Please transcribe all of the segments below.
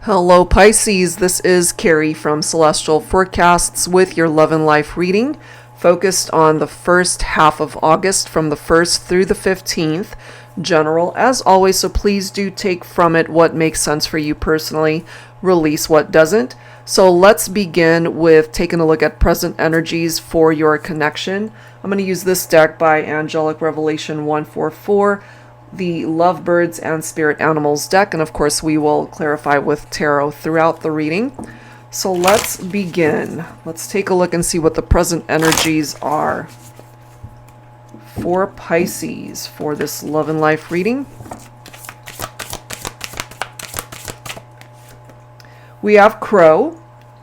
Hello Pisces, this is Carrie from Celestial Forecasts with your love and life reading, focused on the first half of August from the 1st through the 15th, general as always, so please do take from it what makes sense for you personally, release what doesn't. So let's begin with taking a look at present energies for your connection. I'm going to use this deck by Angelic Revelation 144, the Lovebirds and Spirit Animals deck, and of course we will clarify with tarot throughout the reading. So let's begin. Let's take a look and see what the present energies are for Pisces for this love and life reading. We have Crow.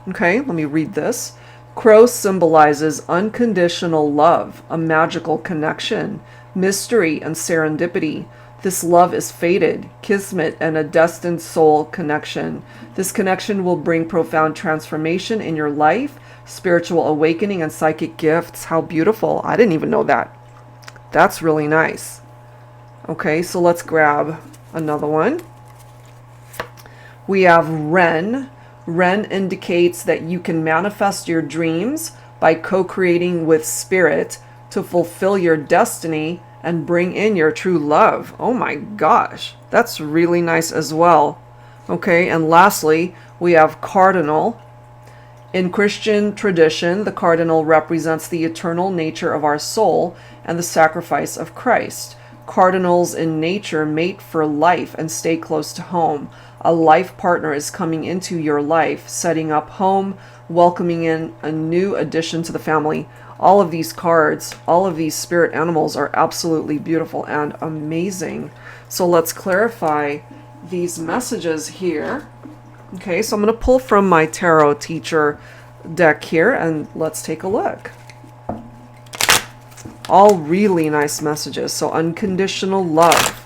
Okay, let me read this. Crow symbolizes unconditional love, a magical connection, mystery, and serendipity. This love is fated, kismet, and a destined soul connection. This connection will bring profound transformation in your life, spiritual awakening, and psychic gifts. How beautiful. I didn't even know that. That's really nice. Okay, so let's grab another one. We have Wren. Wren indicates that you can manifest your dreams by co-creating with spirit to fulfill your destiny and bring in your true love. Oh my gosh, that's really nice as well. Okay, and lastly, we have Cardinal. In Christian tradition, the cardinal represents the eternal nature of our soul and the sacrifice of Christ. Cardinals in nature mate for life and stay close to home. A life partner is coming into your life, setting up home, welcoming in a new addition to the family. All of these cards, all of these spirit animals are absolutely beautiful and amazing. So let's clarify these messages here. Okay, so I'm going to pull from my tarot teacher deck here and let's take a look. All really nice messages. So unconditional love,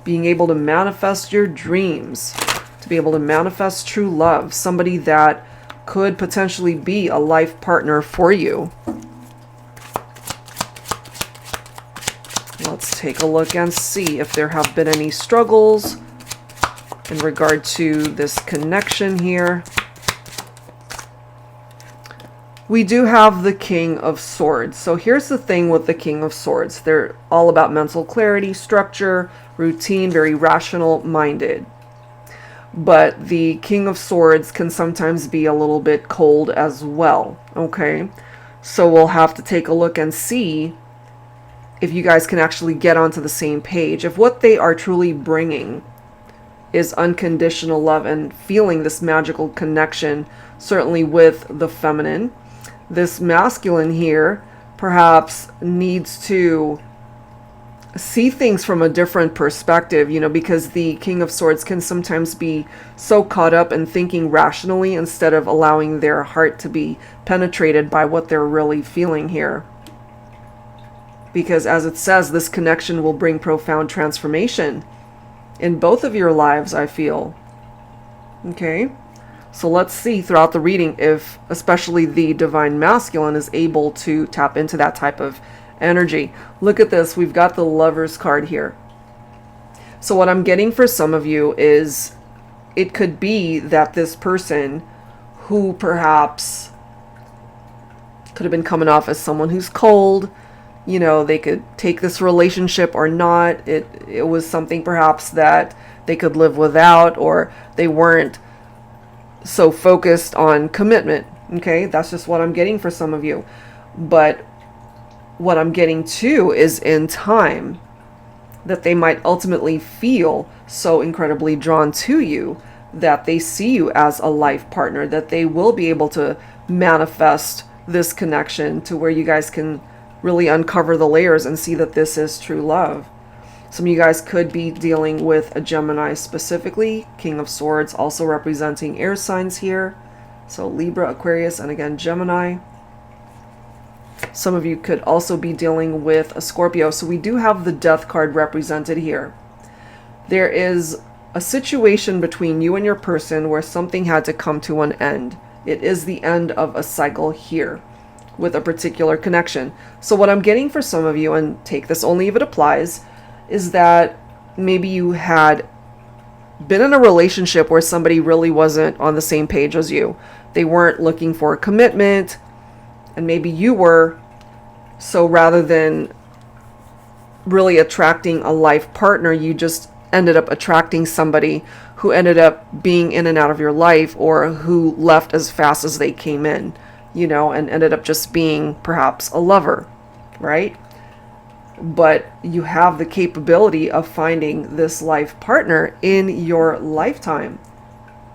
being able to manifest your dreams, to be able to manifest true love, somebody that could potentially be a life partner for you. Let's take a look and see if there have been any struggles in regard to this connection here. We do have the King of Swords. So here's the thing with the King of Swords. They're all about mental clarity, structure, routine, very rational minded. But the King of Swords can sometimes be a little bit cold as well. Okay, so we'll have to take a look and see if you guys can actually get onto the same page. If what they are truly bringing is unconditional love and feeling this magical connection, certainly with the feminine, this masculine here perhaps needs to see things from a different perspective, you know, because the King of Swords can sometimes be so caught up in thinking rationally instead of allowing their heart to be penetrated by what they're really feeling here. Because as it says, this connection will bring profound transformation in both of your lives, I feel. Okay, so let's see throughout the reading if especially the divine masculine is able to tap into that type of energy. Look at this. We've got the Lovers card here. So what I'm getting for some of you is it could be that this person who perhaps could have been coming off as someone who's cold, you know, they could take this relationship or not. It was something perhaps that they could live without, or they weren't so focused on commitment. Okay, that's just what I'm getting for some of you. But what I'm getting too is in time that they might ultimately feel so incredibly drawn to you that they see you as a life partner, that they will be able to manifest this connection to where you guys can really uncover the layers and see that this is true love. Some of you guys could be dealing with a Gemini specifically. King of Swords also representing air signs here. So Libra, Aquarius, and again Gemini. Some of you could also be dealing with a Scorpio. So we do have the Death card represented here. There is a situation between you and your person where something had to come to an end. It is the end of a cycle here with a particular connection. So what I'm getting for some of you, and take this only if it applies, is that maybe you had been in a relationship where somebody really wasn't on the same page as you. They weren't looking for a commitment, and maybe you were. So rather than really attracting a life partner, you just ended up attracting somebody who ended up being in and out of your life, or who left as fast as they came in, and ended up just being perhaps a lover, right? But you have the capability of finding this life partner in your lifetime,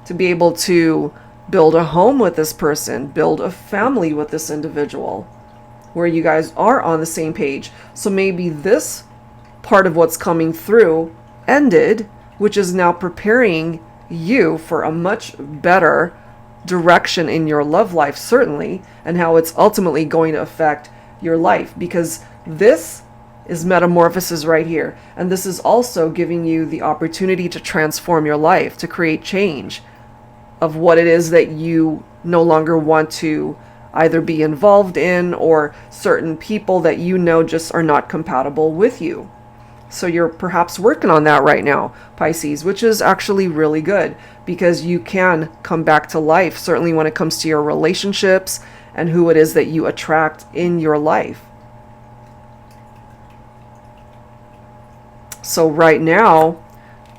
to be able to build a home with this person, build a family with this individual, where you guys are on the same page. So maybe this part of what's coming through ended, which is now preparing you for a much better direction in your love life, certainly, and how it's ultimately going to affect your life, because this is metamorphosis right here. And this is also giving you the opportunity to transform your life, to create change of what it is that you no longer want to either be involved in, or certain people that just are not compatible with you. So you're perhaps working on that right now, Pisces, which is actually really good, because you can come back to life, certainly when it comes to your relationships and who it is that you attract in your life. So right now,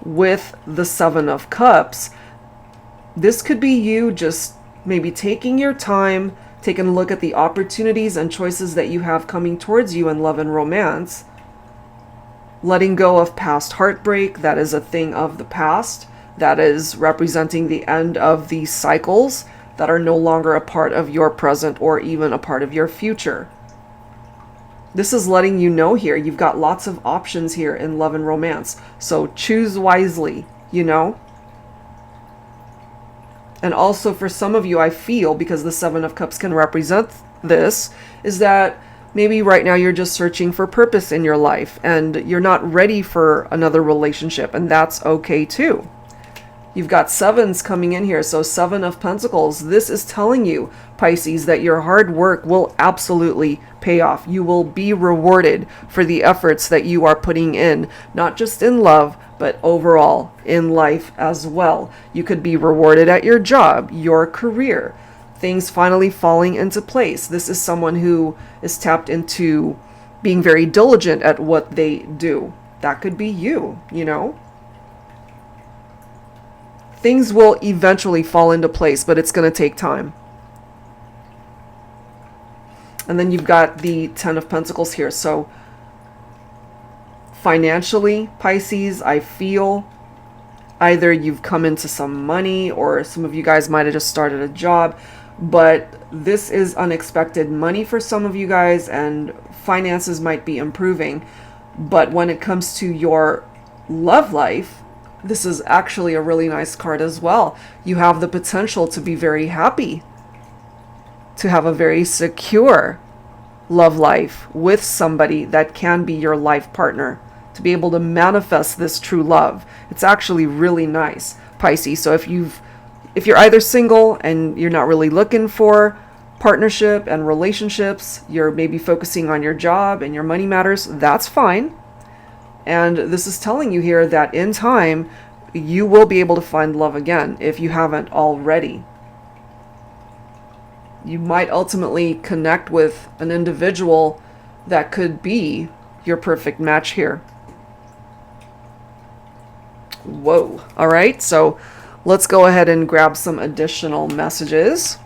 with the Seven of Cups, this could be you just maybe taking your time, taking a look at the opportunities and choices that you have coming towards you in love and romance, letting go of past heartbreak. That is a thing of the past. That is representing the end of these cycles that are no longer a part of your present or even a part of your future. This is letting you know here, you've got lots of options here in love and romance. So choose wisely, And also for some of you, I feel, because the Seven of Cups can represent this, is that maybe right now you're just searching for purpose in your life and you're not ready for another relationship, and that's okay too. You've got sevens coming in here. So Seven of Pentacles, this is telling you, Pisces, that your hard work will absolutely pay off. You will be rewarded for the efforts that you are putting in, not just in love, but overall in life as well. You could be rewarded at your job, your career, things finally falling into place. This is someone who is tapped into being very diligent at what they do. That could be you, Things will eventually fall into place, but it's going to take time. And then you've got the Ten of Pentacles here. So financially, Pisces, I feel either you've come into some money, or some of you guys might have just started a job, but this is unexpected money for some of you guys, and finances might be improving. But when it comes to your love life, this is actually a really nice card as well. You have the potential to be very happy, to have a very secure love life with somebody that can be your life partner, to be able to manifest this true love. It's actually really nice, Pisces. So if you're either single and you're not really looking for partnership and relationships, you're maybe focusing on your job and your money matters, that's fine. And this is telling you here that in time, you will be able to find love again if you haven't already. You might ultimately connect with an individual that could be your perfect match here. Whoa. All right, so let's go ahead and grab some additional messages.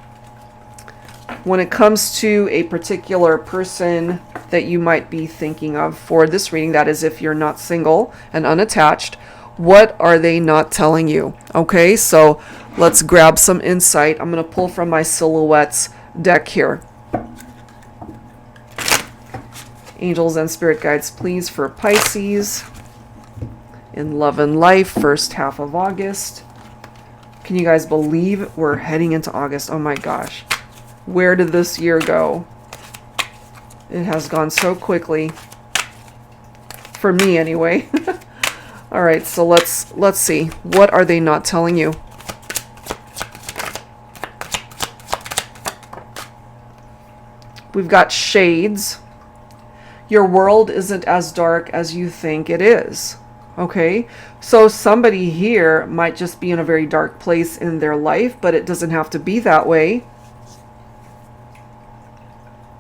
When it comes to a particular person that you might be thinking of for this reading, that is if you're not single and unattached, what are they not telling you? Okay, so let's grab some insight. I'm going to pull from my Silhouettes deck here. Angels and spirit guides, please, for Pisces in love and life, first half of August. Can you guys believe we're heading into August? Oh my gosh. Where did this year go? It has gone so quickly. For me, anyway. All right, so let's see. What are they not telling you? We've got Shades. Your world isn't as dark as you think it is. Okay, so somebody here might just be in a very dark place in their life, but it doesn't have to be that way.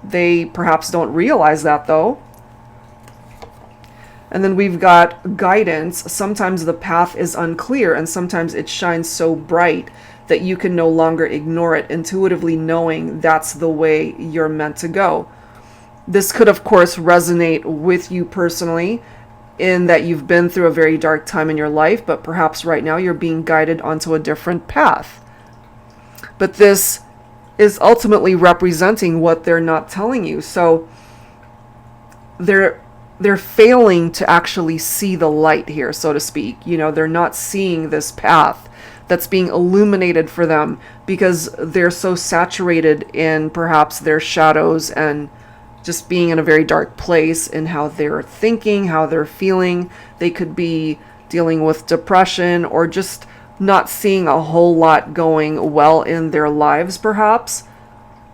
They perhaps don't realize that though. And then we've got guidance. Sometimes the path is unclear and sometimes it shines so bright that you can no longer ignore it, intuitively knowing that's the way you're meant to go. This could, of course, resonate with you personally in that you've been through a very dark time in your life, but perhaps right now you're being guided onto a different path. But this is ultimately representing what they're not telling you. So they're failing to actually see the light here, so to speak. You know, they're not seeing this path that's being illuminated for them because they're so saturated in perhaps their shadows and just being in a very dark place in how they're thinking, how they're feeling. They could be dealing with depression or just not seeing a whole lot going well in their lives, perhaps.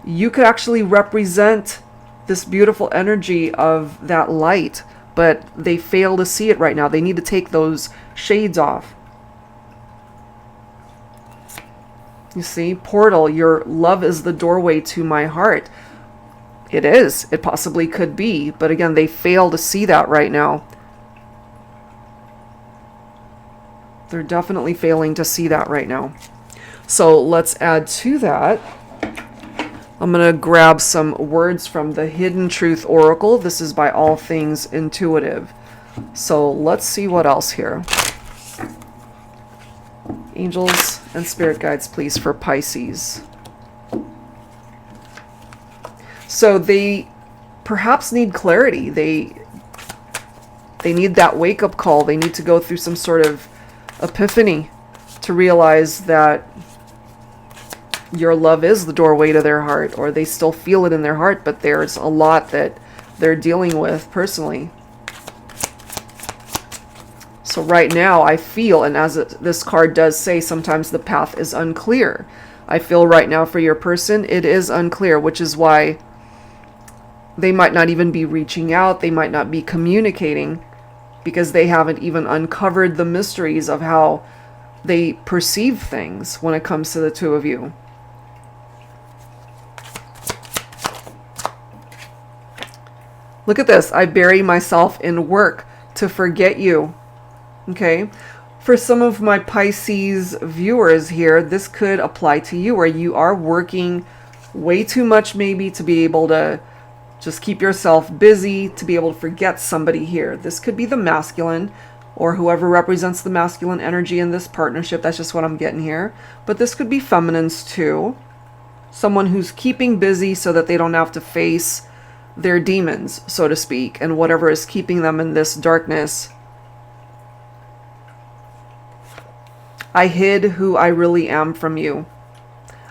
You could actually represent this beautiful energy of that light, but they fail to see it right now. They need to take those shades off. You see, portal, your love is the doorway to my heart. It is. It possibly could be. But again, they fail to see that right now. They're definitely failing to see that right now. So let's add to that. I'm going to grab some words from the Hidden Truth Oracle. This is by All Things Intuitive. So let's see what else here. Angels and spirit guides, please, for Pisces. So they perhaps need clarity. They need that wake-up call. They need to go through some sort of epiphany to realize that your love is the doorway to their heart, or they still feel it in their heart, but there's a lot that they're dealing with personally. So right now I feel, and as this card does say, sometimes the path is unclear. I feel right now for your person, it is unclear, which is why they might not even be reaching out. They might not be communicating because they haven't even uncovered the mysteries of how they perceive things when it comes to the two of you. Look at this. I bury myself in work to forget you. Okay. For some of my Pisces viewers here, this could apply to you, where you are working way too much maybe to be able to just keep yourself busy, to be able to forget somebody here. This could be the masculine or whoever represents the masculine energy in this partnership. That's just what I'm getting here. But this could be feminines too. Someone who's keeping busy so that they don't have to face their demons, so to speak, and whatever is keeping them in this darkness. I hid who I really am from you.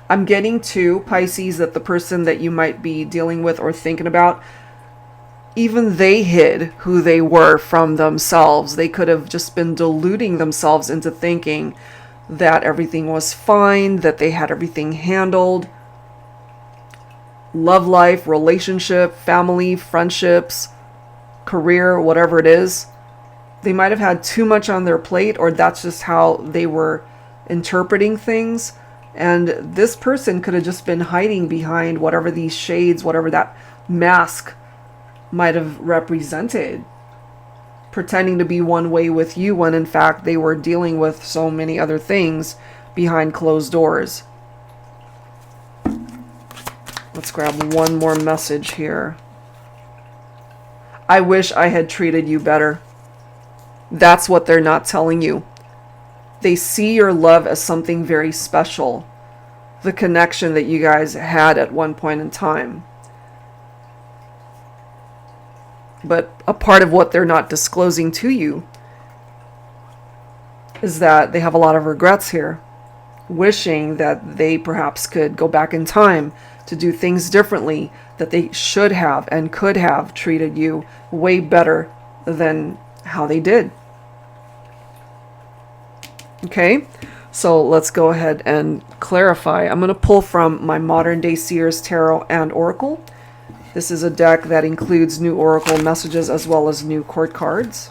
I'm getting to, Pisces, that the person that you might be dealing with or thinking about, even they hid who they were from themselves. They could have just been deluding themselves into thinking that everything was fine, that they had everything handled. Love life, relationship, family, friendships, career, whatever it is. They might have had too much on their plate, or that's just how they were interpreting things. And this person could have just been hiding behind whatever these shades, whatever that mask might have represented, pretending to be one way with you when in fact they were dealing with so many other things behind closed doors. Let's grab one more message here. I wish I had treated you better. That's what they're not telling you. They see your love as something very special. The connection that you guys had at one point in time. But a part of what they're not disclosing to you is that they have a lot of regrets here. Wishing that they perhaps could go back in time to do things differently, that they should have and could have treated you way better than how they did. Okay, so let's go ahead and clarify. I'm going to pull from my Modern Day Seers Tarot and Oracle. This is a deck that includes new Oracle messages as well as new court cards.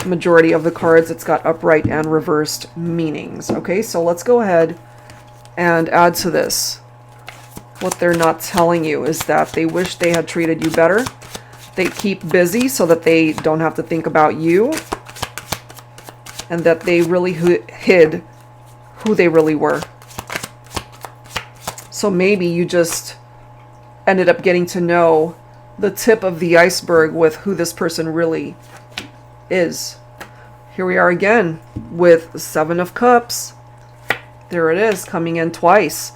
majority of the cards, it's got upright and reversed meanings. Okay, so let's go ahead and add to this. What they're not telling you is that they wish they had treated you better. They keep busy so that they don't have to think about you. And that they really hid who they really were. So maybe you just ended up getting to know the tip of the iceberg with who this person really is. Here we are again with the Seven of Cups. There it is, coming in twice.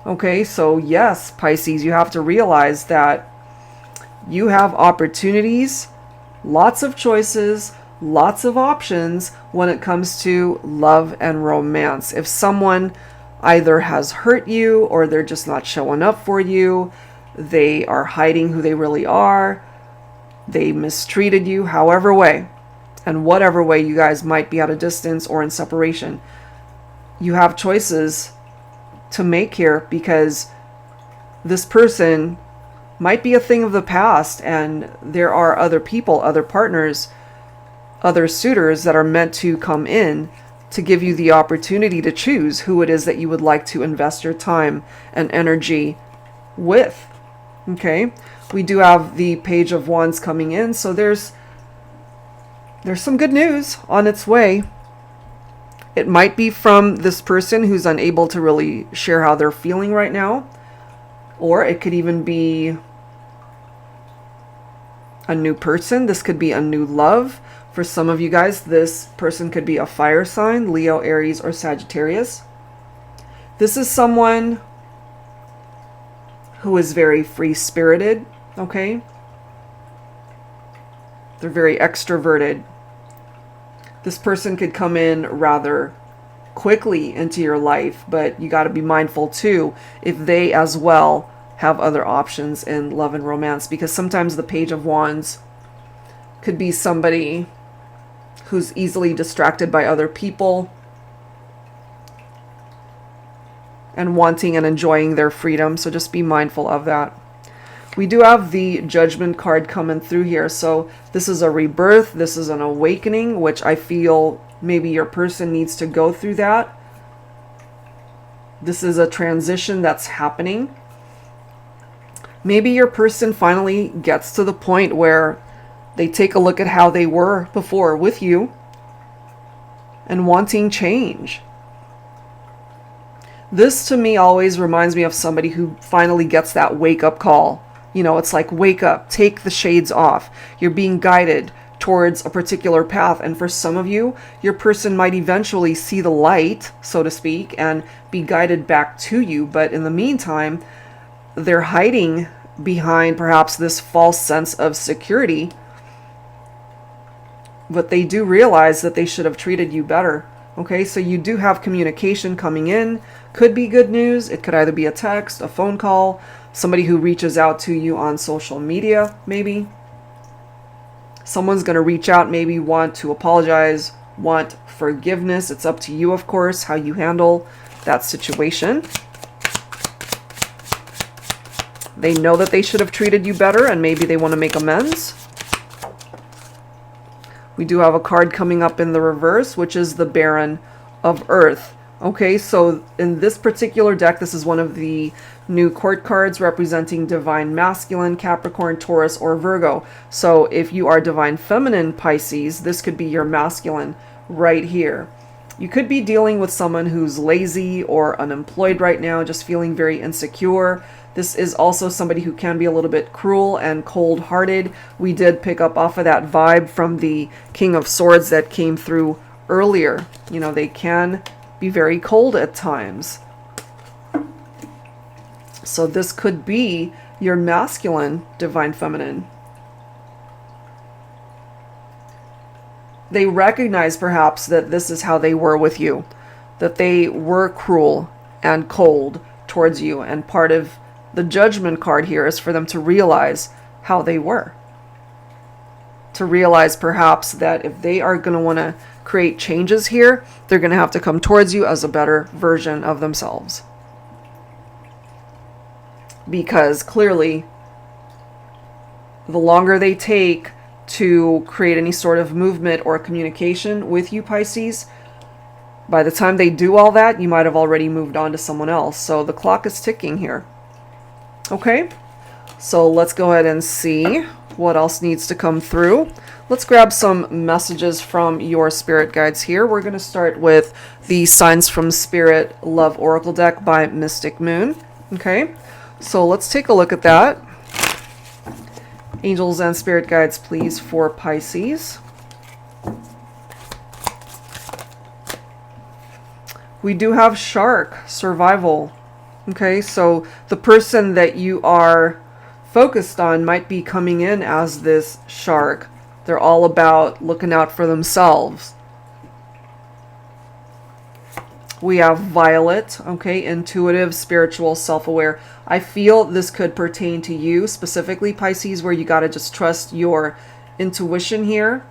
Okay, so yes, Pisces, you have to realize that you have opportunities, lots of choices, lots of options when it comes to love and romance. If someone either has hurt you or they're just not showing up for you, they are hiding who they really are, they mistreated you, however way, and whatever way you guys might be at a distance or in separation, you have choices to make here, because this person might be a thing of the past and there are other people, other partners, other suitors that are meant to come in to give you the opportunity to choose who it is that you would like to invest your time and energy with. Okay, we do have the Page of Wands coming in, so there's some good news on its way. It might be from this person who's unable to really share how they're feeling right now, or it could even be a new person. This could be a new love. For some of you guys, this person could be a fire sign, Leo, Aries, or Sagittarius. This is someone who is very free-spirited, okay? They're very extroverted. This person could come in rather quickly into your life, but you got to be mindful too if they as well have other options in love and romance, because sometimes the Page of Wands could be somebody who's easily distracted by other people and wanting and enjoying their freedom. So just be mindful of that. We do have the Judgment card coming through here. So this is a rebirth. This is an awakening, which I feel maybe your person needs to go through that. This is a transition that's happening. Maybe your person finally gets to the point where they take a look at how they were before with you and wanting change. This to me always reminds me of somebody who finally gets that wake-up call. You know, it's like, wake up, take the shades off. You're being guided towards a particular path. And for some of you, your person might eventually see the light, so to speak, and be guided back to you. But in the meantime, they're hiding behind perhaps this false sense of security. But they do realize that they should have treated you better. Okay, so you do have communication coming in. Could be good news. It could either be a text, a phone call, somebody who reaches out to you on social media, maybe. Someone's going to reach out, maybe want to apologize, want forgiveness. It's up to you, of course, how you handle that situation. They know that they should have treated you better, and maybe they want to make amends. We do have a card coming up in the reverse, which is the Baron of Earth. Okay, so in this particular deck, this is one of the new court cards representing Divine Masculine, Capricorn, Taurus, or Virgo. So if you are Divine Feminine Pisces, this could be your masculine right here. You could be dealing with someone who's lazy or unemployed right now, just feeling very insecure. This is also somebody who can be a little bit cruel and cold-hearted. We did pick up off of that vibe from the King of Swords that came through earlier. You know, they can be very cold at times. So this could be your masculine Divine Feminine. They recognize perhaps that this is how they were with you, that they were cruel and cold towards you, and part of the Judgment card here is for them to realize how they were. To realize perhaps that if they are going to want to create changes here, they're going to have to come towards you as a better version of themselves. Because clearly, the longer they take, to create any sort of movement or communication with you, Pisces. By the time they do all that, you might have already moved on to someone else. So the clock is ticking here. Okay, so let's go ahead and see what else needs to come through. Let's grab some messages from your spirit guides here. We're going to start with the Signs from Spirit Love Oracle deck by Mystic Moon. Okay, so let's take a look at that. Angels and spirit guides, please, for Pisces. We do have Shark, Survival. Okay, so the person that you are focused on might be coming in as this shark. They're all about looking out for themselves. We have Violet, okay, intuitive, spiritual, self-aware. I feel this could pertain to you specifically, Pisces, where you got to just trust your intuition here.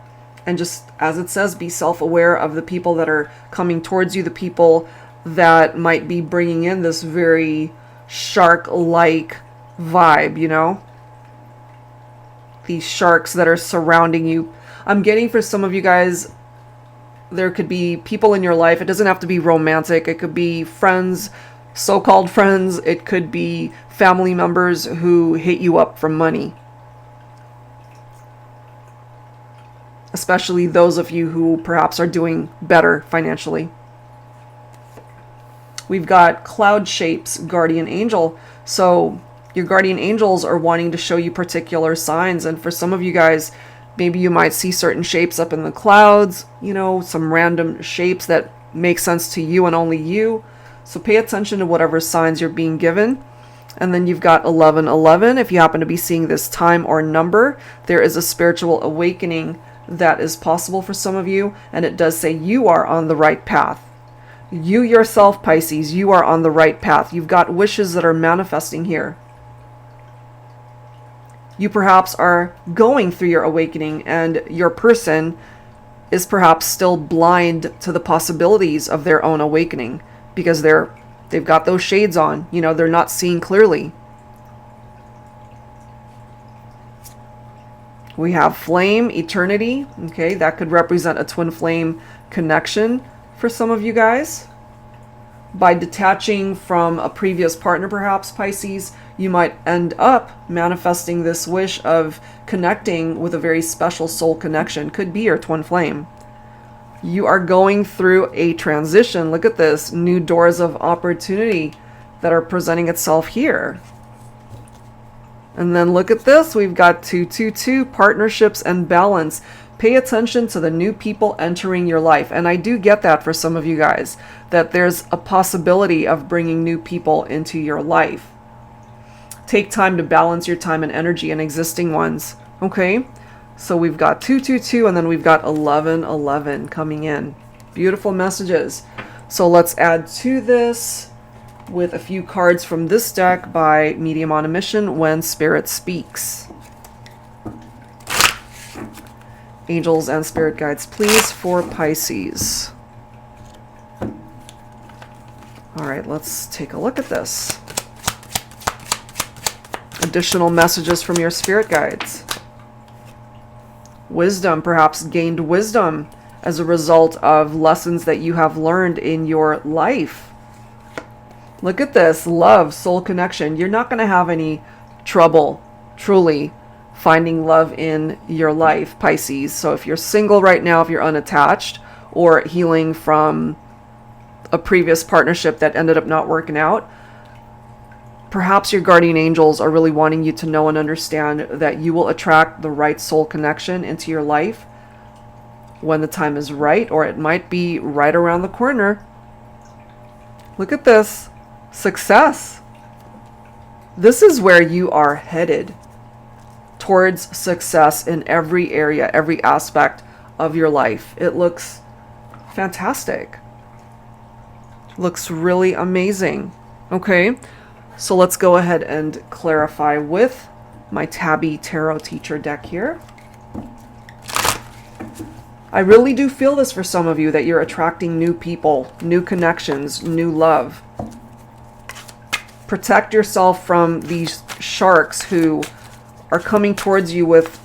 And just, as it says, be self-aware of the people that are coming towards you, the people that might be bringing in this very shark-like vibe, you know? These sharks that are surrounding you. I'm getting for some of you guys, there could be people in your life. It doesn't have to be romantic. It could be friends, so-called friends. It could be family members who hit you up for money. Especially those of you who perhaps are doing better financially. We've got Cloud Shapes, Guardian Angel. So your guardian angels are wanting to show you particular signs. And for some of you guys, maybe you might see certain shapes up in the clouds, you know, some random shapes that make sense to you and only you. So pay attention to whatever signs you're being given. And then you've got 1111. If you happen to be seeing this time or number, there is a spiritual awakening that is possible for some of you. And it does say you are on the right path. You yourself, Pisces, you are on the right path. You've got wishes that are manifesting here. You perhaps are going through your awakening, and your person is perhaps still blind to the possibilities of their own awakening because they've got those shades on. You know, they're not seeing clearly. We have Flame, Eternity. Okay, that could represent a twin flame connection for some of you guys. By detaching from a previous partner, perhaps, Pisces, you might end up manifesting this wish of connecting with a very special soul connection. Could be your twin flame. You are going through a transition. Look at this. New doors of opportunity that are presenting itself here. And then look at this. We've got 222, partnerships and balance. Pay attention to the new people entering your life. And I do get that for some of you guys, that there's a possibility of bringing new people into your life. Take time to balance your time and energy and existing ones. Okay? So we've got 222 and then we've got 1111 coming in. Beautiful messages. So let's add to this with a few cards from this deck by Medium on a Mission, When Spirit Speaks. Angels and spirit guides, please, for Pisces. All right, let's take a look at this. Additional messages from your spirit guides. Wisdom, perhaps gained wisdom as a result of lessons that you have learned in your life. Look at this. Love, soul connection. You're not going to have any trouble, truly, finding love in your life, Pisces. So if you're single right now, if you're unattached, or healing from a previous partnership that ended up not working out, perhaps your guardian angels are really wanting you to know and understand that you will attract the right soul connection into your life when the time is right, or it might be right around the corner. Look at this. Success. This is where you are headed, towards success in every area, every aspect of your life. It looks fantastic. Looks really amazing. Okay, so let's go ahead and clarify with my Tabby Tarot Teacher deck here. I really do feel this for some of you, that you're attracting new people, new connections, new love. Protect yourself from these sharks who are coming towards you with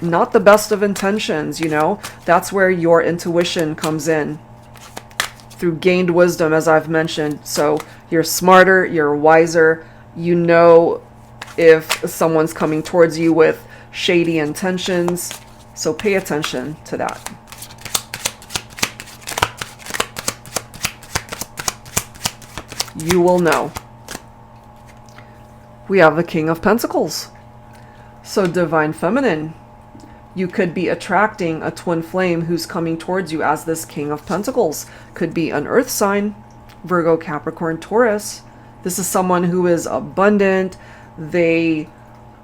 not the best of intentions, you know. That's where your intuition comes in through gained wisdom, as I've mentioned. So you're smarter, you're wiser, you know if someone's coming towards you with shady intentions. So pay attention to that. You will know. We have the King of Pentacles. So Divine Feminine, you could be attracting a twin flame who's coming towards you as this King of Pentacles. Could be an earth sign, Virgo, Capricorn, Taurus. This is someone who is abundant. They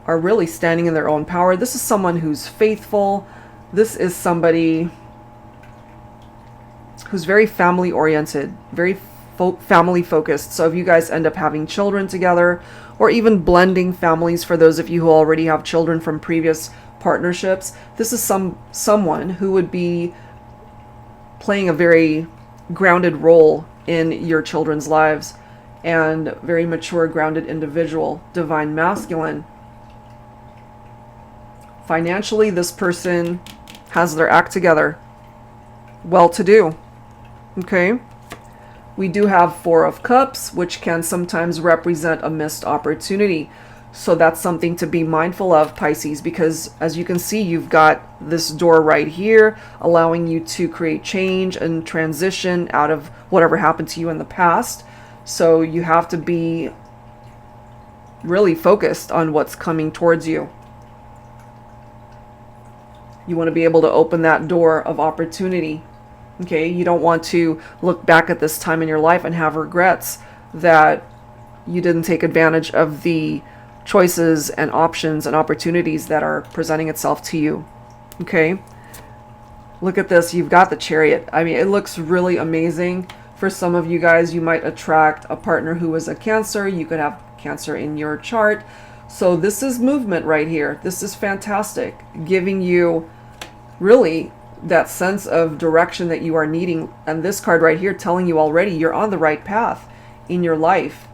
are really standing in their own power. This is someone who's faithful. This is somebody who's very family oriented, very family focused. So if you guys end up having children together, or even blending families, for those of you who already have children from previous partnerships, this is someone who would be playing a very grounded role in your children's lives, and very mature, grounded individual. Divine Masculine. Financially, this person has their act together. Well-to-do. Okay. We do have Four of Cups, which can sometimes represent a missed opportunity. So that's something to be mindful of, Pisces, because as you can see, you've got this door right here, allowing you to create change and transition out of whatever happened to you in the past. So you have to be really focused on what's coming towards you. You want to be able to open that door of opportunity. Okay, you don't want to look back at this time in your life and have regrets that you didn't take advantage of the choices and options and opportunities that are presenting itself to you. Okay, look at this. You've got the Chariot. I mean, it looks really amazing. For some of you guys, you might attract a partner who is a Cancer. You could have Cancer in your chart. So this is movement right here. This is fantastic, giving you really that sense of direction that you are needing. And this card right here telling you already you're on the right path in your life.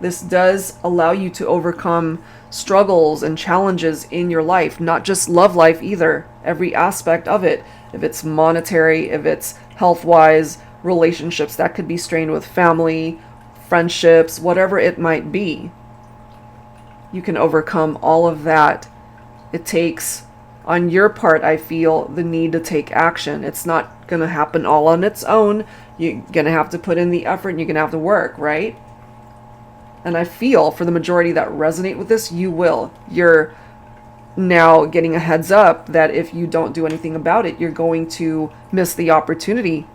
This does allow you to overcome struggles and challenges in your life, not just love life either, every aspect of it. If it's monetary, if it's health-wise, relationships that could be strained with family, friendships, whatever it might be. You can overcome all of that. It takes, on your part, I feel, the need to take action. It's not going to happen all on its own. You're going to have to put in the effort and you're going to have to work, right? And I feel for the majority that resonate with this, you will. You're now getting a heads up that if you don't do anything about it, you're going to miss the opportunity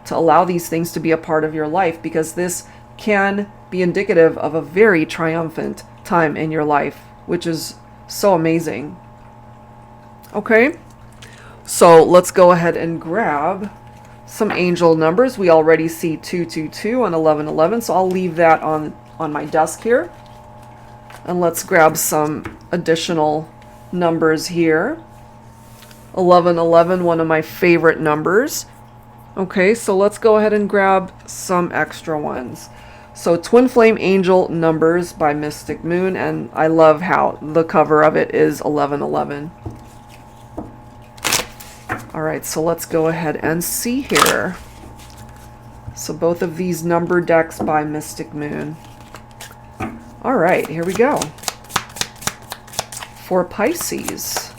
to allow these things to be a part of your life, because this can be indicative of a very triumphant time in your life, which is so amazing. Okay, so let's go ahead and grab some angel numbers. We already see 222 and 1111, so I'll leave that on my desk here. And let's grab some additional numbers here. 1111, one of my favorite numbers. Okay, so let's go ahead and grab some extra ones. So Twin Flame Angel Numbers by Mystic Moon, and I love how the cover of it is 1111. All right, so let's go ahead and see here. So both of these number decks by Mystic Moon. All right, here we go. For Pisces,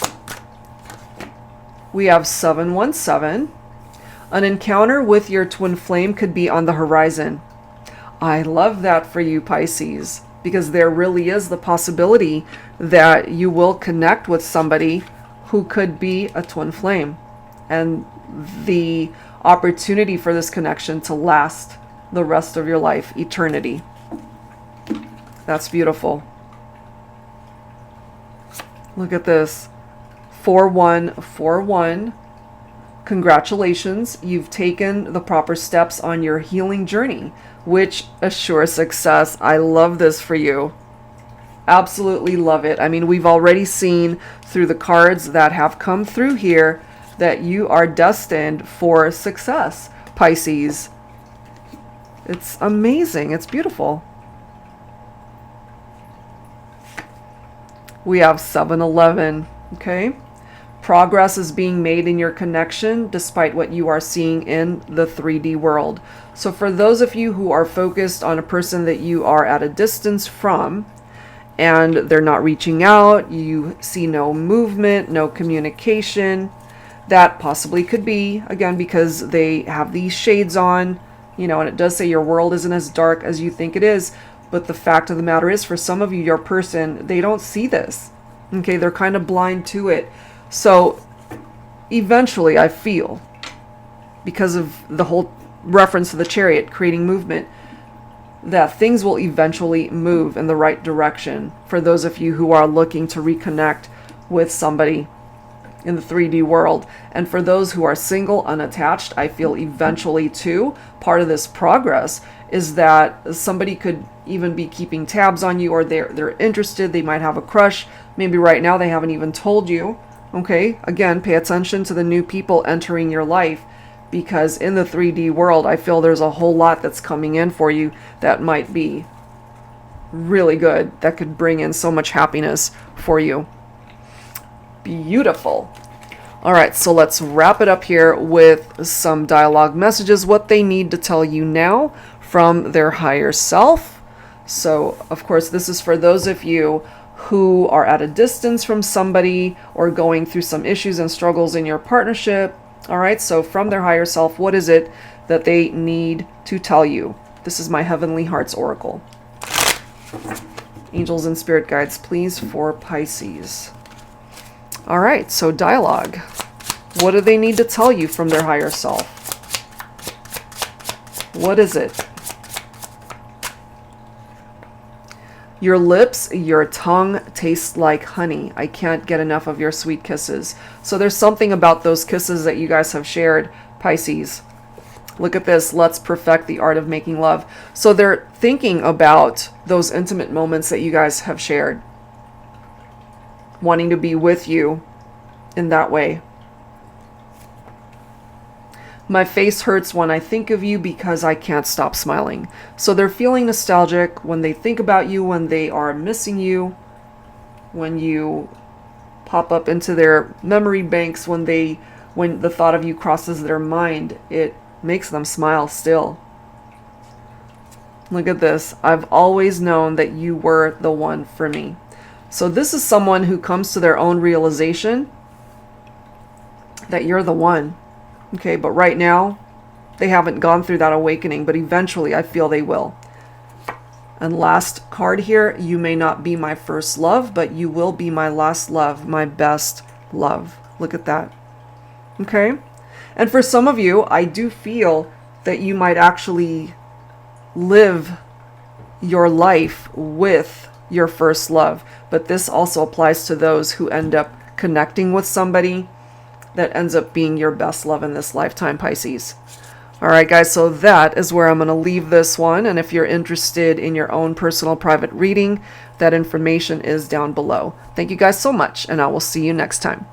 we have 717. An encounter with your twin flame could be on the horizon. I love that for you, Pisces, because there really is the possibility that you will connect with somebody who could be a twin flame, and the opportunity for this connection to last the rest of your life, eternity. That's beautiful. Look at this. 4141. Congratulations, you've taken the proper steps on your healing journey, which assures success. I love this for you. Absolutely love it. I mean, we've already seen through the cards that have come through here that you are destined for success, Pisces. It's amazing. It's beautiful. We have 7-11. Okay. Progress is being made in your connection despite what you are seeing in the 3D world. So for those of you who are focused on a person that you are at a distance from and they're not reaching out, you see no movement, no communication, that possibly could be, again, because they have these shades on, you know, and it does say your world isn't as dark as you think it is. But the fact of the matter is, for some of you, your person, they don't see this. Okay, they're kind of blind to it. So eventually, I feel, because of the whole reference to the chariot creating movement, that things will eventually move in the right direction for those of you who are looking to reconnect with somebody in the 3D world. And for those who are single, unattached, I feel eventually too, part of this progress is that somebody could even be keeping tabs on you, or they're interested, they might have a crush. Maybe right now they haven't even told you. Okay, again, pay attention to the new people entering your life, because in the 3D world, I feel there's a whole lot that's coming in for you that might be really good, that could bring in so much happiness for you. Beautiful. All right, so let's wrap it up here with some dialogue messages, what they need to tell you now from their higher self. So, of course, this is for those of you who are at a distance from somebody or going through some issues and struggles in your partnership. All right, so from their higher self, what is it that they need to tell you? This is my Heavenly Hearts Oracle. Angels and spirit guides, please, for Pisces. All right, so dialogue. What do they need to tell you from their higher self? What is it? Your lips, your tongue taste like honey. I can't get enough of your sweet kisses. So there's something about those kisses that you guys have shared, Pisces. Look at this. Let's perfect the art of making love. So they're thinking about those intimate moments that you guys have shared, wanting to be with you in that way. My face hurts when I think of you because I can't stop smiling. So they're feeling nostalgic when they think about you, when they are missing you, when you pop up into their memory banks, when the thought of you crosses their mind, it makes them smile still. Look at this. I've always known that you were the one for me. So this is someone who comes to their own realization that you're the one. Okay, but right now, they haven't gone through that awakening, but eventually I feel they will. And last card here, you may not be my first love, but you will be my last love, my best love. Look at that. Okay? And for some of you, I do feel that you might actually live your life with your first love. But this also applies to those who end up connecting with somebody that ends up being your best love in this lifetime, Pisces. All right, guys, so that is where I'm going to leave this one. And if you're interested in your own personal private reading, that information is down below. Thank you guys so much, and I will see you next time.